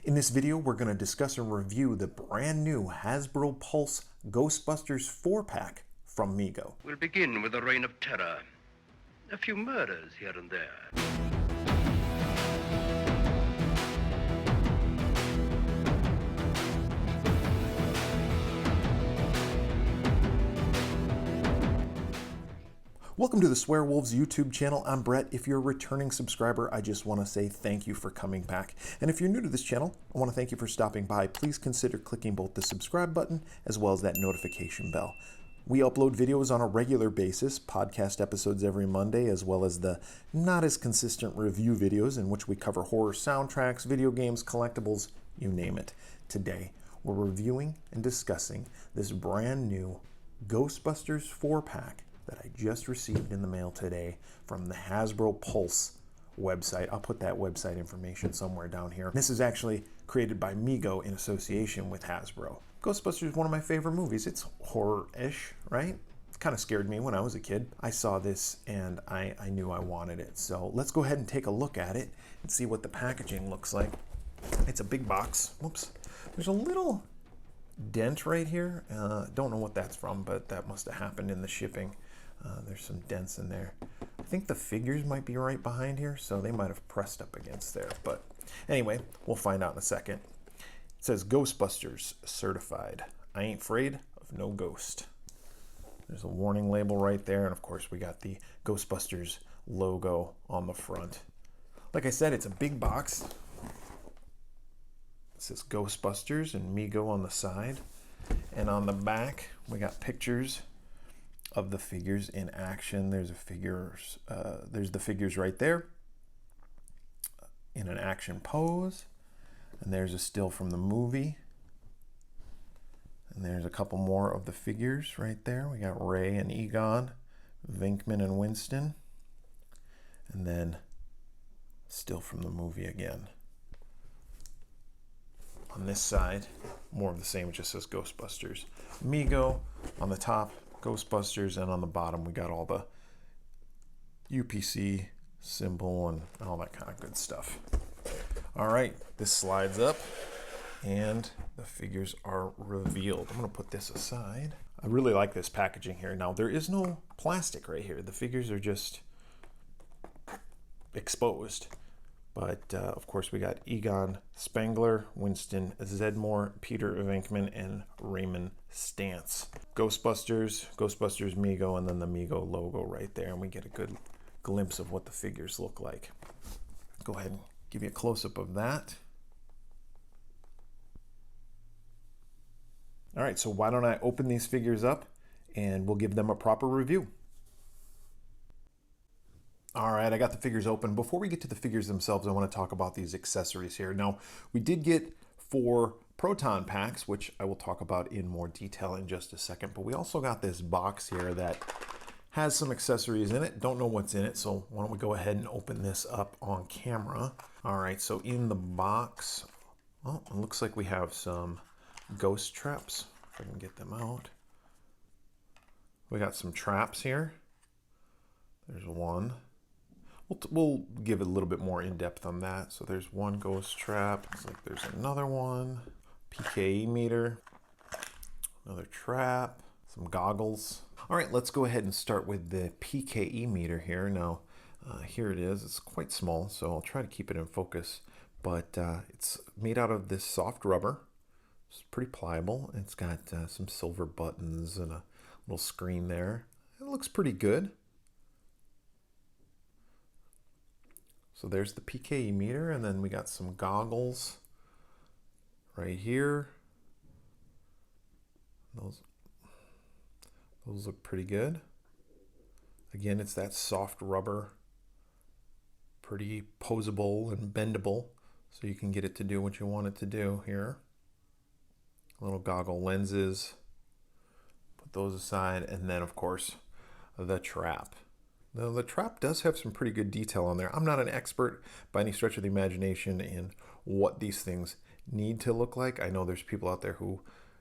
In this video, we're going to discuss and review the brand new Hasbro Pulse Ghostbusters 4-pack from Mego. We'll begin with a reign of terror. A few murders here and there. Welcome to the Swearwolves YouTube channel. I'm Brett. If you're a returning subscriber, I just want to say thank you for coming back. And if you're new to this channel, I want to thank you for stopping by. Please consider clicking both the subscribe button as well as that notification bell. We upload videos on a regular basis, podcast episodes every Monday, as well as the not as consistent review videos in which we cover horror soundtracks, video games, collectibles, you name it. Today, we're reviewing and discussing this brand new Ghostbusters 4-pack that I just received in the mail today from the Hasbro Pulse website. I'll put that website information somewhere down here. This is actually created by Mego in association with Hasbro. Ghostbusters is one of my favorite movies. It's horror-ish, right? It kind of scared me when I was a kid. I saw this and I knew I wanted it. So let's go ahead and take a look at it and see what the packaging looks like. It's a big box. Whoops. There's a little dent right here. Don't know what that's from, but that must have happened in the shipping. There's some dents in there. I think the figures might be right behind here, so they might have pressed up against there. But anyway, we'll find out in a second. It says Ghostbusters certified. I ain't afraid of no ghost. There's a warning label right there, and of course we got the Ghostbusters logo on the front. Like I said, it's a big box. It says Ghostbusters and Mego on the side. And on the back, we got pictures of the figures in action. There's the figures right there in an action pose. And there's a still from the movie. And there's a couple more of the figures right there. We got Ray and Egon, Vinckman and Winston. And then still from the movie again. On this side, more of the same, it just says Ghostbusters. Mego on the top, Ghostbusters, and on the bottom we got all the UPC symbol and all that kind of good stuff. All right, this slides up and the figures are revealed. I'm going to put this aside. I really like this packaging here. Now, there is no plastic right here. The figures are just exposed. But, of course, we got Egon Spengler, Winston Zeddemore, Peter Vinckman, and Ray Stantz. Ghostbusters, Mego, and then the Mego logo right there. And we get a good glimpse of what the figures look like. Go ahead and give you a close-up of that. All right, so why don't I open these figures up and we'll give them a proper review. All right, I got the figures open. Before we get to the figures themselves, I want to talk about these accessories here. Now, we did get 4 Proton Packs, which I will talk about in more detail in just a second, but we also got this box here that has some accessories in it. Don't know what's in it, so why don't we go ahead and open this up on camera. All right, so in the box, well, it looks like we have some ghost traps, if I can get them out. We got some traps here. There's one. We'll give it a little bit more in-depth on that. So there's one ghost trap. Looks like there's another one. P.K.E. meter. Another trap. Some goggles. All right, let's go ahead and start with the P.K.E. meter here. Now, here it is. It's quite small, so I'll try to keep it in focus. But it's made out of this soft rubber. It's pretty pliable. It's got some silver buttons and a little screen there. It looks pretty good. So there's the P.K.E. meter, and then we got some goggles right here. Those look pretty good. Again, it's that soft rubber, pretty posable and bendable, so you can get it to do what you want it to do here. Little goggle lenses. Put those aside, and then of course the trap. Now, the trap does have some pretty good detail on there. I'm not an expert by any stretch of the imagination in what these things need to look like. I know there's people out there who,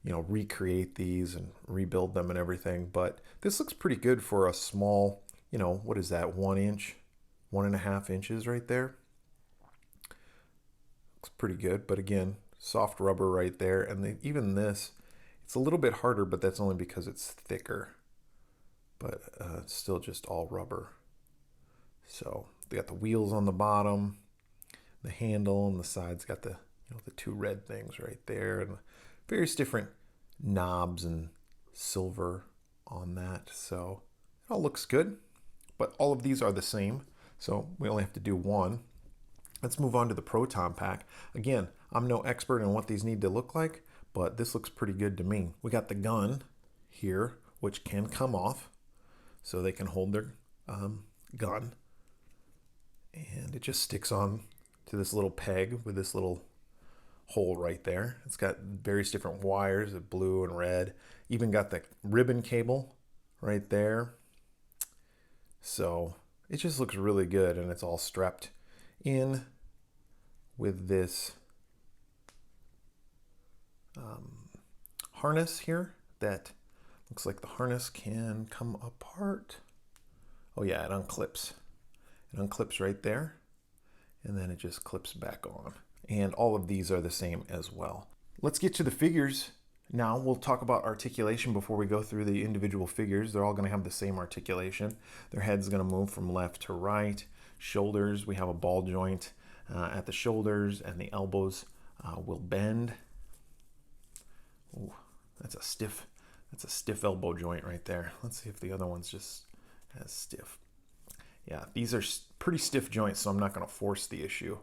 recreate these and rebuild them and everything, but this looks pretty good for a small, what is that, 1 inch, 1.5 inches right there. pretty good, but again, soft rubber right there. And even this, it's a little bit harder, but that's only because it's thicker. But it's still just all rubber. So they got the wheels on the bottom, the handle, and the sides got the the two red things right there, and various different knobs and silver on that. So it all looks good, but all of these are the same. So we only have to do one. Let's move on to the Proton Pack. Again, I'm no expert in what these need to look like, but this looks pretty good to me. We got the gun here, which can come off, so they can hold their gun. And it just sticks on to this little peg with this little hole right there. It's got various different wires of blue and red. Even got the ribbon cable right there. So it just looks really good, and it's all strapped in with this harness here that looks like the harness can come apart. Oh yeah, it unclips. It unclips right there, and then it just clips back on. And all of these are the same as well. Let's get to the figures. Now we'll talk about articulation before we go through the individual figures. They're all going to have the same articulation. Their head's going to move from left to right. Shoulders, we have a ball joint at the shoulders, and the elbows will bend. Ooh, that's a stiff elbow joint right there. Let's see if the other one's just as stiff. Yeah, these are pretty stiff joints, so I'm not going to force the issue.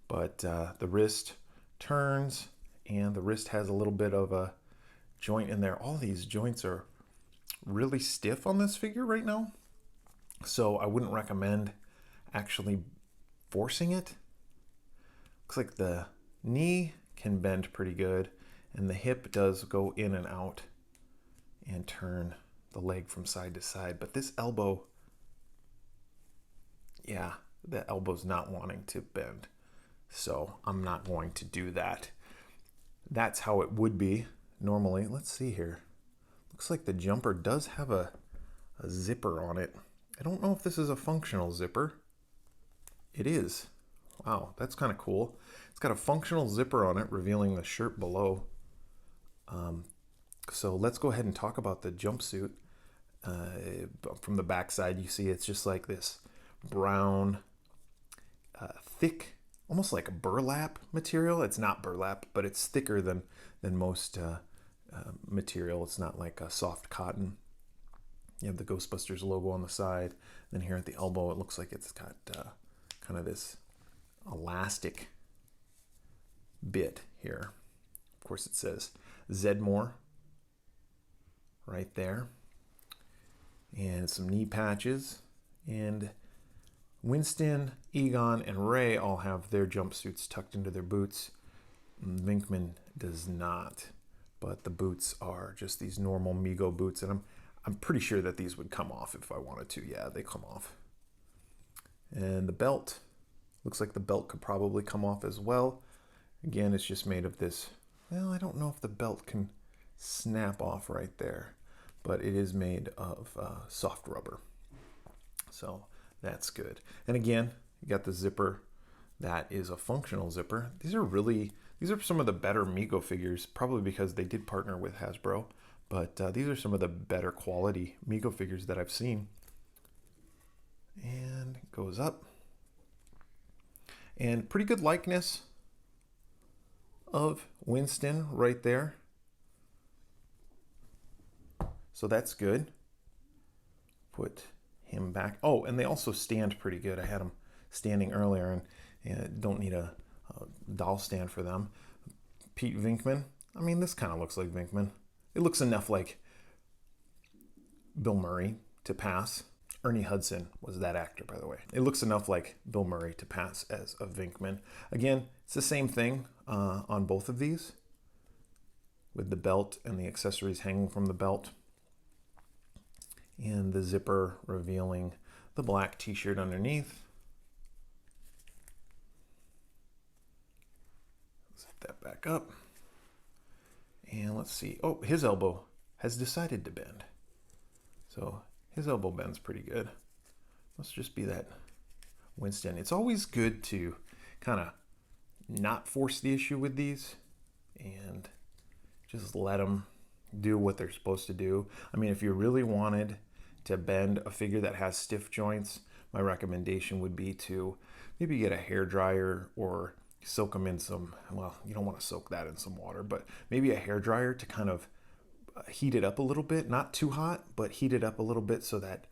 But the wrist turns, and the wrist has a little bit of a joint in there. All these joints are really stiff on this figure right now, so I wouldn't recommend actually forcing it. Looks like the knee can bend pretty good, and the hip does go in and out and turn the leg from side to side. But this elbow, yeah, the elbow's not wanting to bend. So I'm not going to do that. That's how it would be normally. Let's see here. Looks like the jumper does have a zipper on it. I don't know if this is a functional zipper. It is. Wow, that's kind of cool. It's got a functional zipper on it, revealing the shirt below. So let's go ahead and talk about the jumpsuit. From the back side, you see it's just like this brown, thick, almost like a burlap material. It's not burlap, but it's thicker than most material. It's not like a soft cotton. You have the Ghostbusters logo on the side. Then here at the elbow, it looks like it's got kind of this elastic bit here. Of course, it says Zedmore right there. And some knee patches. And Winston, Egon, and Ray all have their jumpsuits tucked into their boots. Vinckman does not, but the boots are just these normal Mego boots, and I'm pretty sure that these would come off if I wanted to. Yeah, they come off. And the belt, looks like the belt could probably come off as well. Again, it's just made of this, well, I don't know if the belt can snap off right there, but it is made of soft rubber. So that's good. And again, you got the zipper. That is a functional zipper. These are some of the better Mego figures, probably because they did partner with Hasbro, but these are some of the better quality Mego figures that I've seen. And it goes up. And pretty good likeness of Winston right there. So that's good. Put him back. Oh, and they also stand pretty good. I had them standing earlier, and don't need a doll stand for them. Pete Vinckman. I mean, this kind of looks like Vinckman. It looks enough like Bill Murray to pass. Ernie Hudson was that actor, by the way. It looks enough like Bill Murray to pass as a Vinckman. Again, it's the same thing on both of these, with the belt and the accessories hanging from the belt. And the zipper revealing the black t-shirt underneath. Zip that back up. And let's see. Oh, his elbow has decided to bend. So his elbow bends pretty good. Must just be that Winston. It's always good to kind of not force the issue with these and just let them do what they're supposed to do. I mean, if you really wanted to bend a figure that has stiff joints, my recommendation would be to maybe get a hair dryer or soak them in some, well, you don't want to soak that in some water, but maybe a hair dryer to kind of heat it up a little bit, not too hot, but heat it up a little bit so that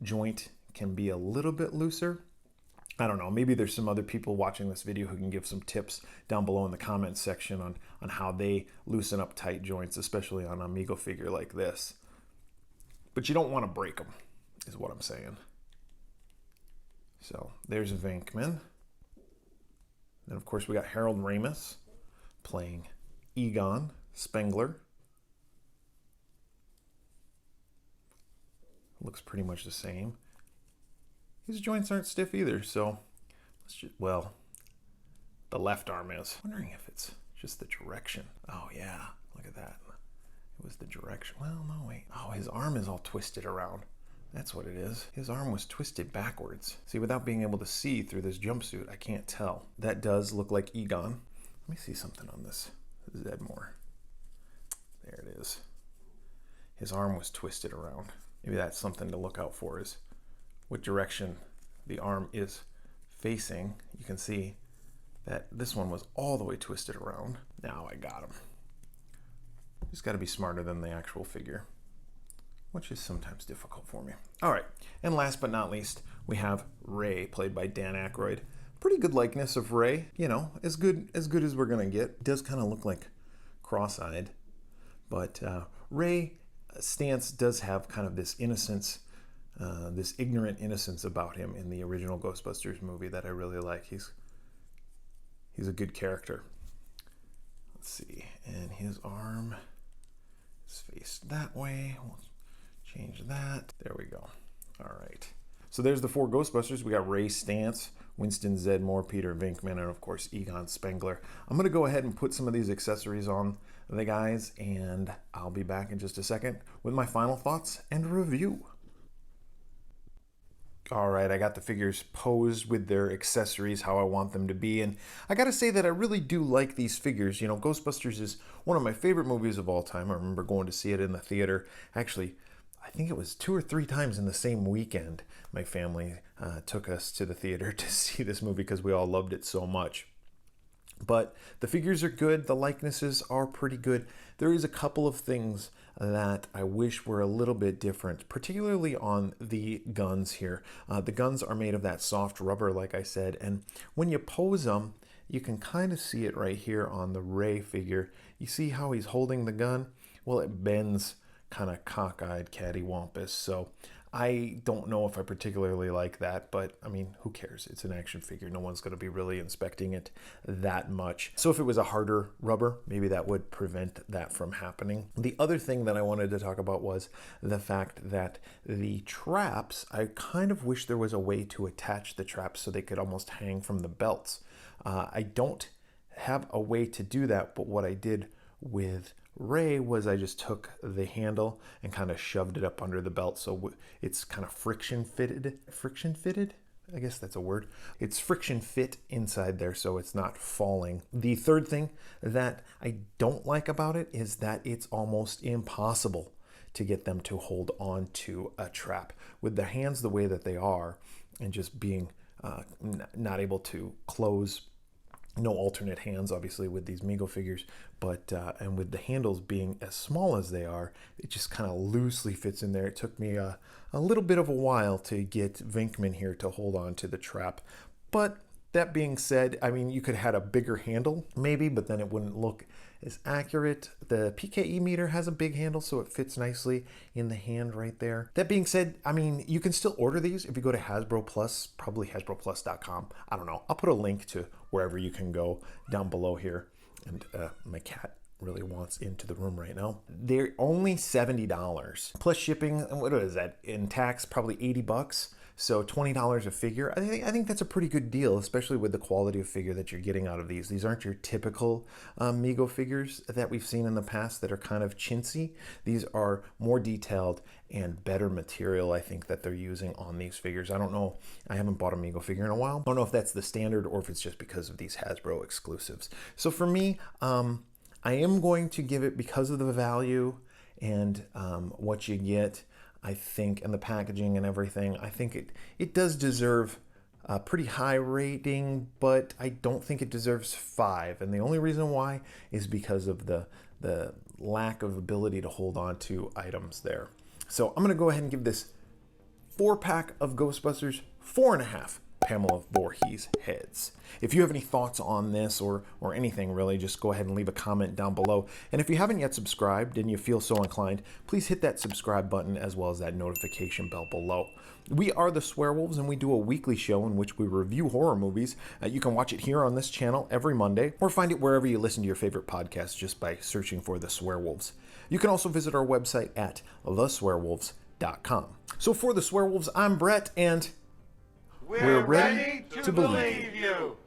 joint can be a little bit looser. I don't know, maybe there's some other people watching this video who can give some tips down below in the comments section on how they loosen up tight joints, especially on a Mego figure like this. But you don't want to break them, is what I'm saying. So there's Vinckman. Then of course we got Harold Remus playing Egon Spengler. Looks pretty much the same. His joints aren't stiff either, so let's just, well, the left arm is. I'm wondering if it's just the direction. Oh yeah, look at that. It was the direction. Well, no, wait. Oh, his arm is all twisted around. That's what it is. His arm was twisted backwards. See, without being able to see through this jumpsuit, I can't tell. That does look like Egon. Let me see something on this Zedmore. There it is. His arm was twisted around. Maybe that's something to look out for, is what direction the arm is facing. You can see that this one was all the way twisted around. Now I got him. Just got to be smarter than the actual figure, which is sometimes difficult for me. All right, and last but not least, we have Ray, played by Dan Aykroyd. Pretty good likeness of Ray, you know, as good as we're gonna get. Does kind of look like cross-eyed, but Ray Stantz does have kind of this innocence, this ignorant innocence about him in the original Ghostbusters movie that I really like. He's a good character. Let's see, and his arm is faced that way. We'll change that. There we go. All right. So there's the 4 Ghostbusters. We got Ray Stantz, Winston Zeddemore, Peter Vinckman, and of course Egon Spengler. I'm going to go ahead and put some of these accessories on the guys, and I'll be back in just a second with my final thoughts and review. All right, I got the figures posed with their accessories how I want them to be, and I gotta say that I really do like these figures. You know, Ghostbusters is one of my favorite movies of all time. I remember going to see it in the theater. Actually, I think it was 2 or 3 times in the same weekend. My family took us to the theater to see this movie because we all loved it so much. But the figures are good. The likenesses are pretty good. There is a couple of things that I wish were a little bit different, particularly on the guns here. The guns are made of that soft rubber, like I said, and when you pose them, you can kind of see it right here on the Ray figure. You see how he's holding the gun? Well, it bends kind of cockeyed, cattywampus. So I don't know if I particularly like that, but I mean, who cares? It's an action figure. No one's going to be really inspecting it that much. So if it was a harder rubber, maybe that would prevent that from happening. The other thing that I wanted to talk about was the fact that the traps, I kind of wish there was a way to attach the traps so they could almost hang from the belts. I don't have a way to do that, but what I did with Ray was I just took the handle and kind of shoved it up under the belt so it's kind of friction fitted, I guess that's a word. It's friction fit inside there so it's not falling. The third thing that I don't like about it is that it's almost impossible to get them to hold on to a trap. With the hands the way that they are and just being not able to close, no alternate hands obviously with these Mego figures, but and with the handles being as small as they are, it just kind of loosely fits in there. It took me a little bit of a while to get Vinckman here to hold on to the trap, but that being said, I mean, you could have had a bigger handle maybe, but then it wouldn't look as accurate. The P.K.E. meter has a big handle, so it fits nicely in the hand right there. That being said, I mean, you can still order these if you go to Hasbro Plus, probably HasbroPlus.com. I don't know. I'll put a link to wherever you can go down below here. And my cat really wants into the room right now. They're only $70 plus shipping. And what is that in tax? Probably $80. So $20 a figure, I think that's a pretty good deal, especially with the quality of figure that you're getting out of these. These aren't your typical Mego figures that we've seen in the past that are kind of chintzy. These are more detailed and better material, I think, that they're using on these figures. I don't know. I haven't bought a Mego figure in a while. I don't know if that's the standard or if it's just because of these Hasbro exclusives. So for me, I am going to give it, because of the value and what you get, I think, and the packaging and everything, I think it does deserve a pretty high rating, but I don't think it deserves 5. And the only reason why is because of the lack of ability to hold on to items there. So I'm going to go ahead and give this 4-pack of Ghostbusters 4.5 Pamela Voorhees heads. If you have any thoughts on this or anything really, just go ahead and leave a comment down below. And if you haven't yet subscribed and you feel so inclined, please hit that subscribe button as well as that notification bell below. We are the Swearwolves, and we do a weekly show in which we review horror movies. You can watch it here on this channel every Monday, or find it wherever you listen to your favorite podcasts just by searching for the Swearwolves. You can also visit our website at theswearwolves.com. So for the Swearwolves, I'm Brett, and we're ready to believe you.